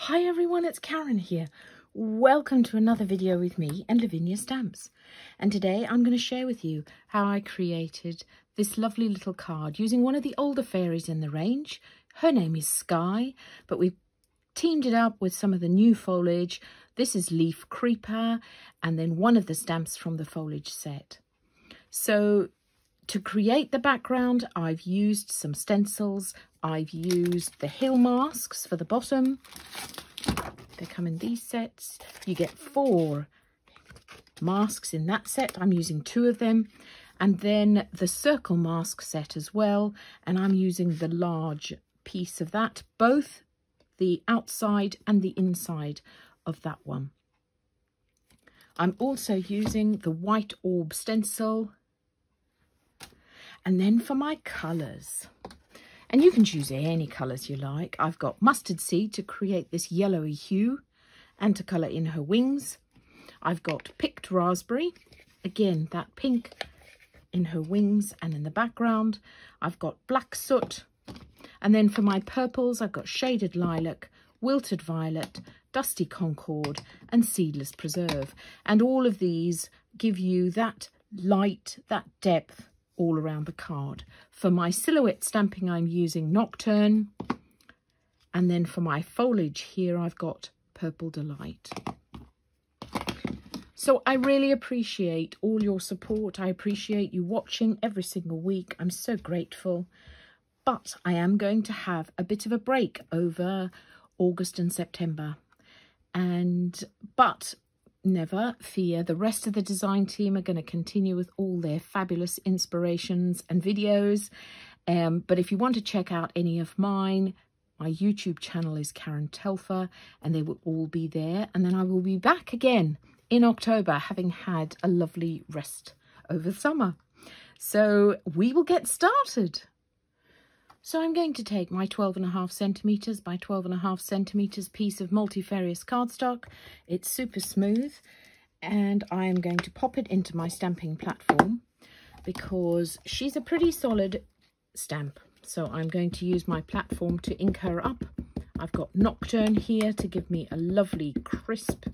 Hi everyone, it's Karen here. Welcome to another video with me and Lavinia Stamps. And today I'm going to share with you how I created this lovely little card using one of the older fairies in the range. Her name is Sky, but we've teamed it up with some of the new foliage. This is Leaf Creeper and then one of the stamps from the foliage set. So to create the background, I've used some stencils. I've used the hill masks for the bottom. They come in these sets. You get 4 masks in that set. I'm using 2 of them. And then the circle mask set as well. And I'm using the large piece of that, both the outside and the inside of that one. I'm also using the white orb stencil. And then for my colours, and you can choose any colours you like. I've got mustard seed to create this yellowy hue and to colour in her wings. I've got picked raspberry, again that pink in her wings and in the background. I've got black soot, and then for my purples I've got shaded lilac, wilted violet, dusty concord and seedless preserve. And all of these give you that light, that depth all around the card. For my silhouette stamping I'm using Nocturne, and then for my foliage here I've got Purple Delight. So I really appreciate all your support. I appreciate you watching every single week. I'm so grateful. But I am going to have a bit of a break over August and September. But never fear, the rest of the design team are going to continue with all their fabulous inspirations and videos. But if you want to check out any of mine, my YouTube channel is Karen Telfer, and they will all be there. And then I will be back again in October, having had a lovely rest over summer. So we will get started. So I'm going to take my 12.5 centimetres by 12.5 centimetres piece of multifarious cardstock. It's super smooth, and I am going to pop it into my stamping platform because she's a pretty solid stamp. So I'm going to use my platform to ink her up. I've got Nocturne here to give me a lovely, crisp,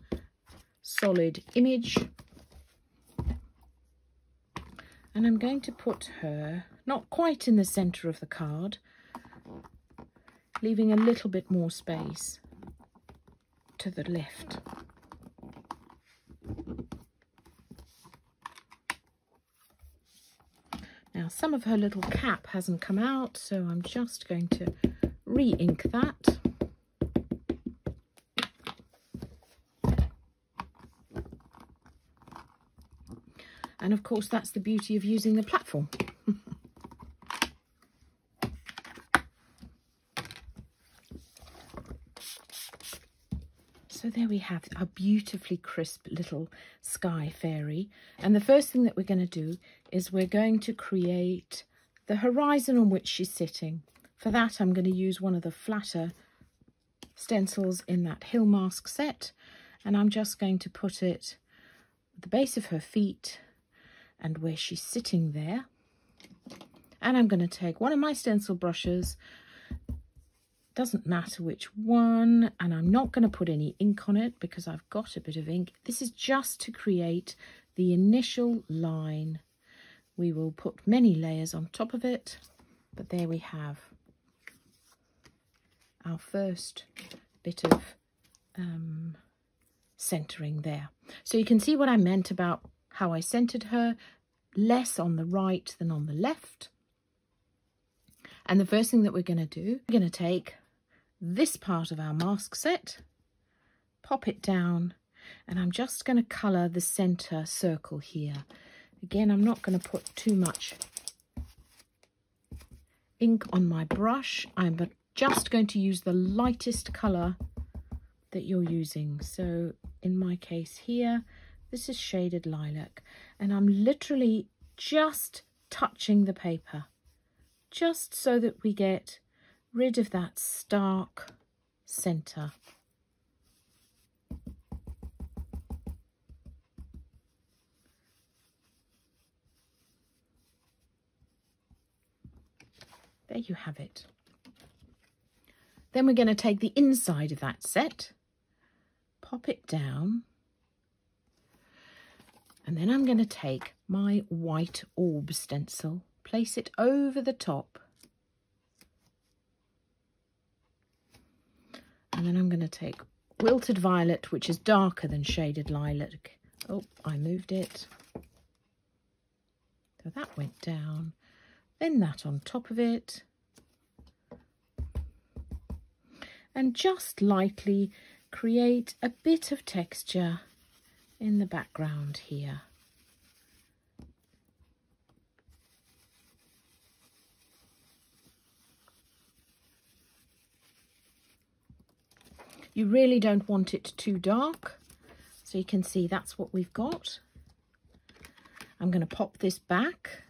solid image. And I'm going to put her not quite in the centre of the card, leaving a little bit more space to the left. Now some of her little cap hasn't come out, so I'm just going to re-ink that. And of course, that's the beauty of using the platform. So there we have a beautifully crisp little sky fairy. And the first thing that we're going to do is we're going to create the horizon on which she's sitting. For that, I'm going to use one of the flatter stencils in that hill mask set. And I'm just going to put it at the base of her feet and where she's sitting there. And I'm going to take one of my stencil brushes, doesn't matter which one, and I'm not going to put any ink on it because I've got a bit of ink. This is just to create the initial line. We will put many layers on top of it, but there we have our first bit of centering there. So you can see what I meant about how I centered her, less on the right than on the left. And the first thing that we're going to do, we're going to take this part of our mask set, pop it down, and I'm just going to colour the center circle here. Again, I'm not going to put too much ink on my brush. I'm just going to use the lightest colour that you're using. So in my case here, this is shaded lilac, and I'm literally just touching the paper, just so that we get rid of that stark centre. There you have it. Then we're going to take the inside of that set, pop it down, and then I'm going to take my white orb stencil, place it over the top, and then I'm going to take Wilted Violet, which is darker than Shaded Lilac. Oh, I moved it. So that went down, then that on top of it, and just lightly create a bit of texture in the background here. You really don't want it too dark, so you can see that's what we've got. I'm going to pop this back.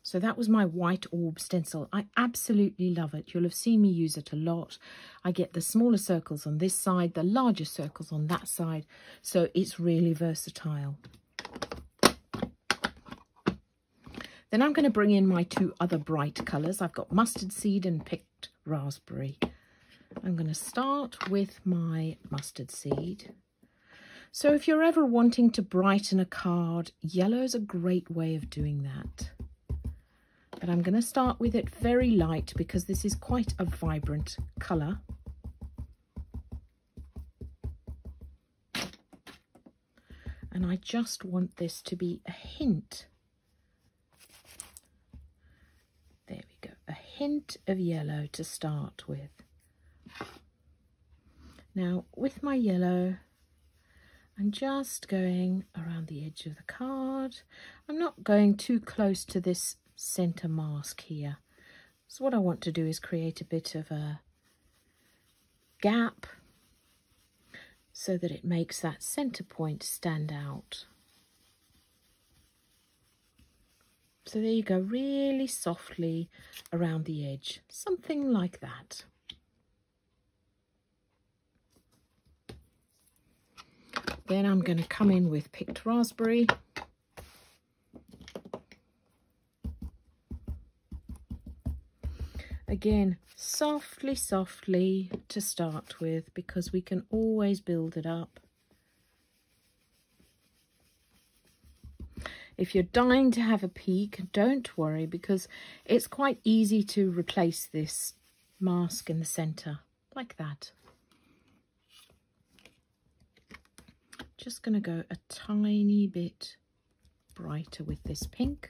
So that was my white orb stencil. I absolutely love it. You'll have seen me use it a lot. I get the smaller circles on this side, the larger circles on that side. So it's really versatile. Then I'm going to bring in my two other bright colours. I've got Mustard Seed and Picked Raspberry. I'm going to start with my Mustard Seed. So if you're ever wanting to brighten a card, yellow is a great way of doing that. But I'm going to start with it very light because this is quite a vibrant colour. And I just want this to be a hint. There we go, a hint of yellow to start with. Now with my yellow, I'm just going around the edge of the card. I'm not going too close to this center mask here. So what I want to do is create a bit of a gap so that it makes that center point stand out. So there you go, really softly around the edge, something like that. Then I'm going to come in with Picked Raspberry. Again, softly, softly to start with, because we can always build it up. If you're dying to have a peek, don't worry, because it's quite easy to replace this mask in the center, like that. Just going to go a tiny bit brighter with this pink.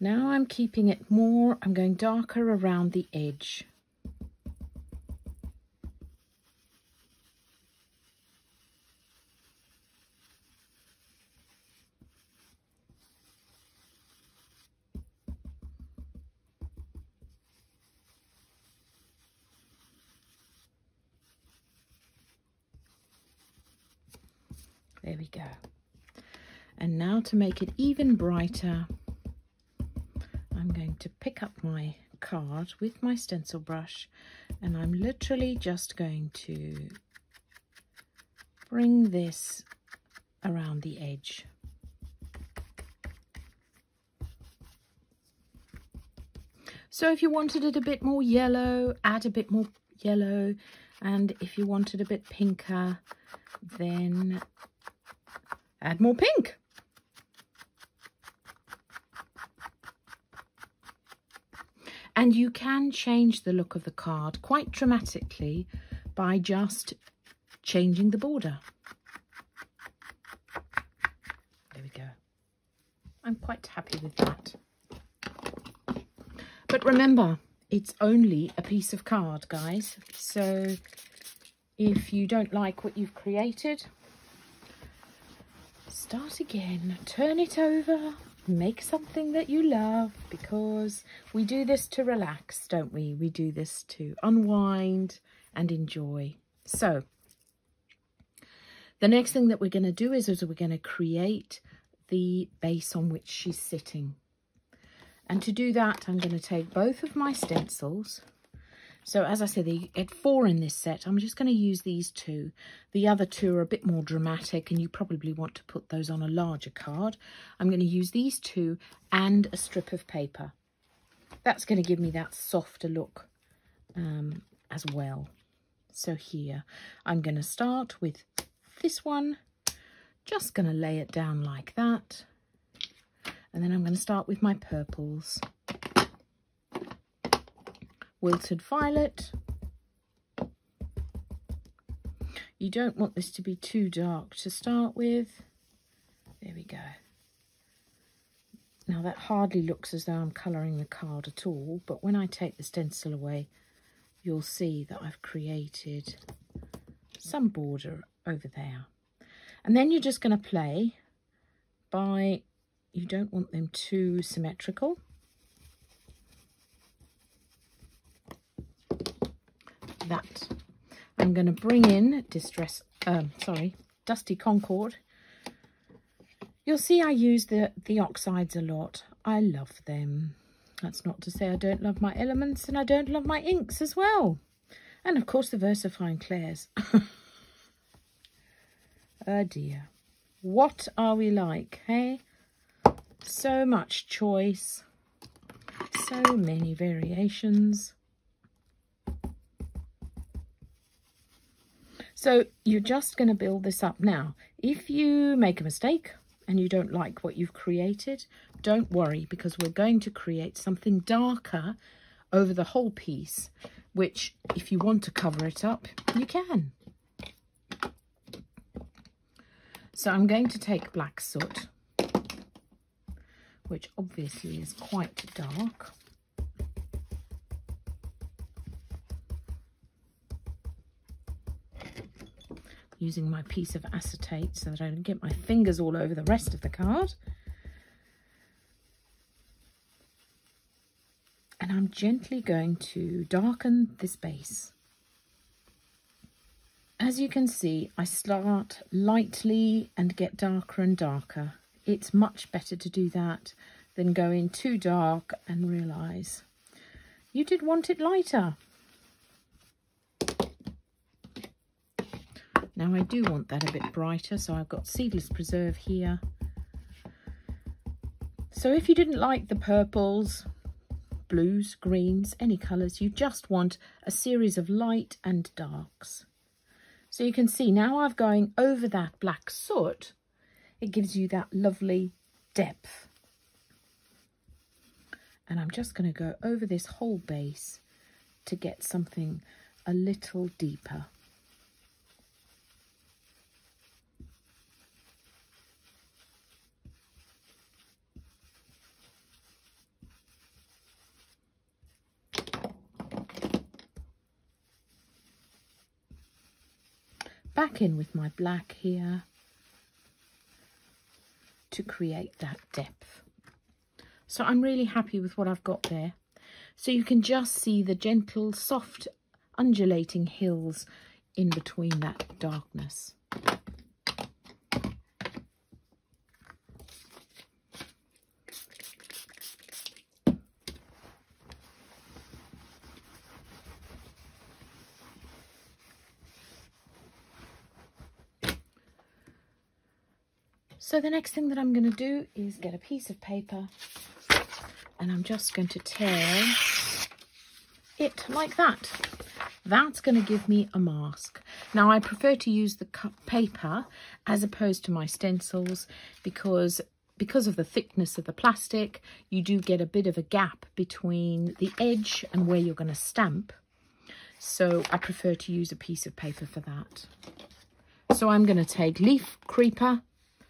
Now I'm keeping it more, I'm going darker around the edge. There we go. And now to make it even brighter, I'm going to pick up my card with my stencil brush, and I'm literally just going to bring this around the edge. So if you wanted it a bit more yellow, add a bit more yellow, and if you wanted a bit pinker, then add more pink. And you can change the look of the card quite dramatically by just changing the border. There we go. I'm quite happy with that. But remember, it's only a piece of card, guys. So if you don't like what you've created, start again, turn it over, make something that you love, because we do this to relax, don't we? We do this to unwind and enjoy. So the next thing that we're going to do is we're going to create the base on which she's sitting. And to do that, I'm going to take both of my stencils. So as I said, you get 4 in this set. I'm just going to use these 2. The other 2 are a bit more dramatic, and you probably want to put those on a larger card. I'm going to use these 2 and a strip of paper. That's going to give me that softer look as well. So here, I'm going to start with this one. Just going to lay it down like that. And then I'm going to start with my purples. Wilted violet. You don't want this to be too dark to start with. There we go. Now that hardly looks as though I'm colouring the card at all, but when I take the stencil away, you'll see that I've created some border over there. And then you're just going to play by, you don't want them too symmetrical. That. I'm going to bring in Dusty Concord. You'll see I use the oxides a lot. I love them. That's not to say I don't love my elements, and I don't love my inks as well. And of course the VersaFine Clairs. Oh dear. What are we like, hey? So much choice. So many variations. So you're just going to build this up. Now, if you make a mistake and you don't like what you've created, don't worry, because we're going to create something darker over the whole piece, which if you want to cover it up, you can. So I'm going to take black soot, which obviously is quite dark. Using my piece of acetate so that I don't get my fingers all over the rest of the card. And I'm gently going to darken this base. As you can see, I start lightly and get darker and darker. It's much better to do that than go in too dark and realise you did want it lighter. Now I do want that a bit brighter, so I've got Seedless Preserve here. So if you didn't like the purples, blues, greens, any colours, you just want a series of light and darks. So you can see now I've going over that black soot, it gives you that lovely depth. And I'm just going to go over this whole base to get something a little deeper. Back in with my black here to create that depth. So I'm really happy with what I've got there. So you can just see the gentle, soft, undulating hills in between that darkness. So the next thing that I'm going to do is get a piece of paper, and I'm just going to tear it like that. That's going to give me a mask. Now I prefer to use the paper as opposed to my stencils because of the thickness of the plastic, you do get a bit of a gap between the edge and where you're going to stamp. So I prefer to use a piece of paper for that. So I'm going to take Leaf Creeper,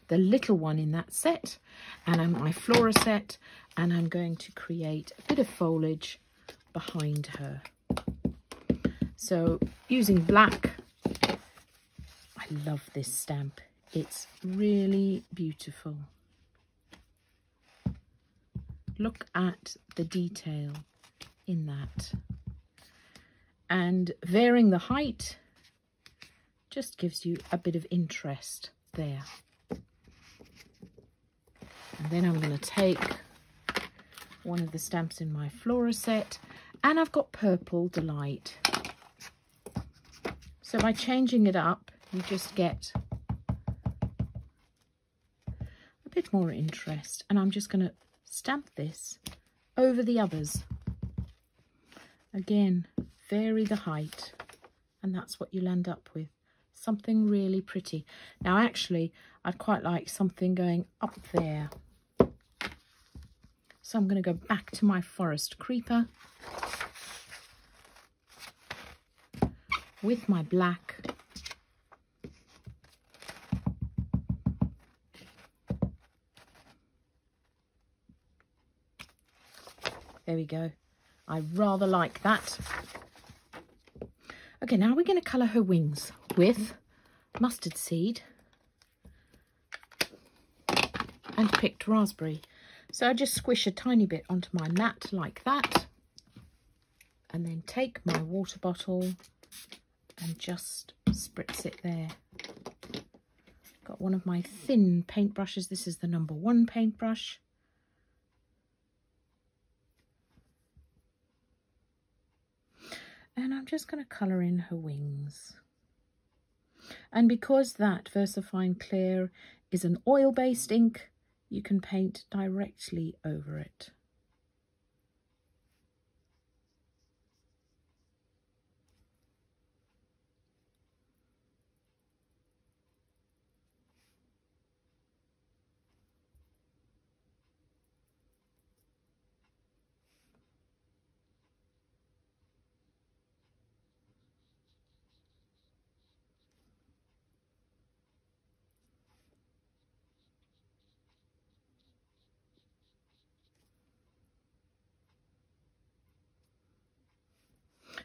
the little one in that set, and my Flora set, and I'm going to create a bit of foliage behind her. So using black, I love this stamp. It's really beautiful. Look at the detail in that. And varying the height just gives you a bit of interest there. And then I'm going to take one of the stamps in my Flora set, And I've got Purple Delight. So by changing it up, you just get a bit more interest. And I'm just going to stamp this over the others. Again, vary the height, and that's what you'll end up with. Something really pretty. Now, actually, I'd quite like something going up there. So I'm going to go back to my Forest Creeper with my black. There we go. I rather like that. Okay, now we're going to colour her wings with mustard seed and picked raspberry. So I just squish a tiny bit onto my mat like that, and then take my water bottle and just spritz it there. Got one of my thin paintbrushes. This is the number 1 paintbrush. And I'm just going to colour in her wings. And because that VersaFine Clear is an oil-based ink, you can paint directly over it.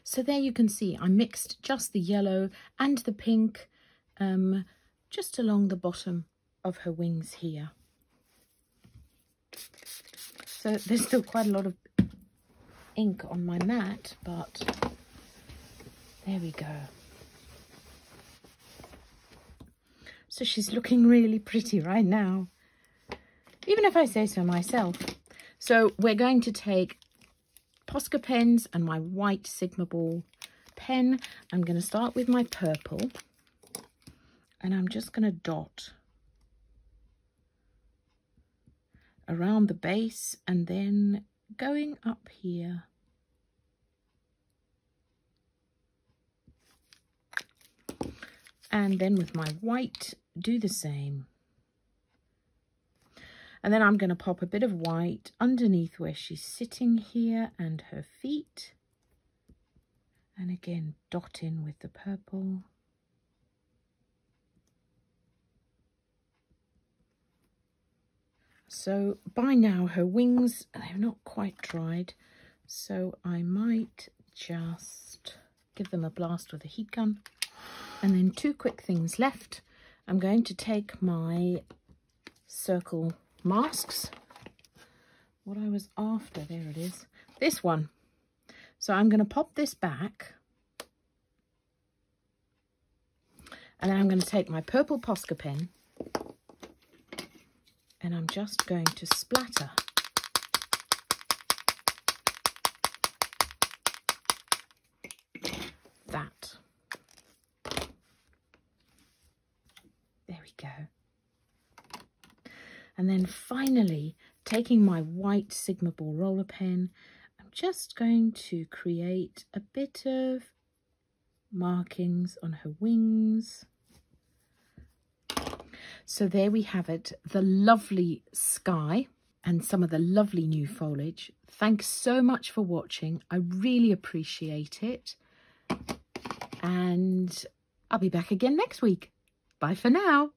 So there you can see I mixed just the yellow and the pink just along the bottom of her wings here. So there's still quite a lot of ink on my mat, but there we go. So she's looking really pretty right now, even if I say so myself. So we're going to take Posca pens and my white Sigma Ball pen. I'm going to start with my purple, and I'm just going to dot around the base and then going up here. And then with my white, do the same. And then I'm going to pop a bit of white underneath where she's sitting here and her feet. And again, dot in with the purple. So by now her wings, they're not quite dried. So I might just give them a blast with a heat gun. And then 2 quick things left. I'm going to take my circle masks, what I was after, there it is, this one. So I'm going to pop this back, and then I'm going to take my purple Posca pen and I'm just going to splatter that. There we go. And then finally, taking my white Sigma Ball roller pen, I'm just going to create a bit of markings on her wings. So there we have it, the lovely sky and some of the lovely new foliage. Thanks so much for watching. I really appreciate it. And I'll be back again next week. Bye for now.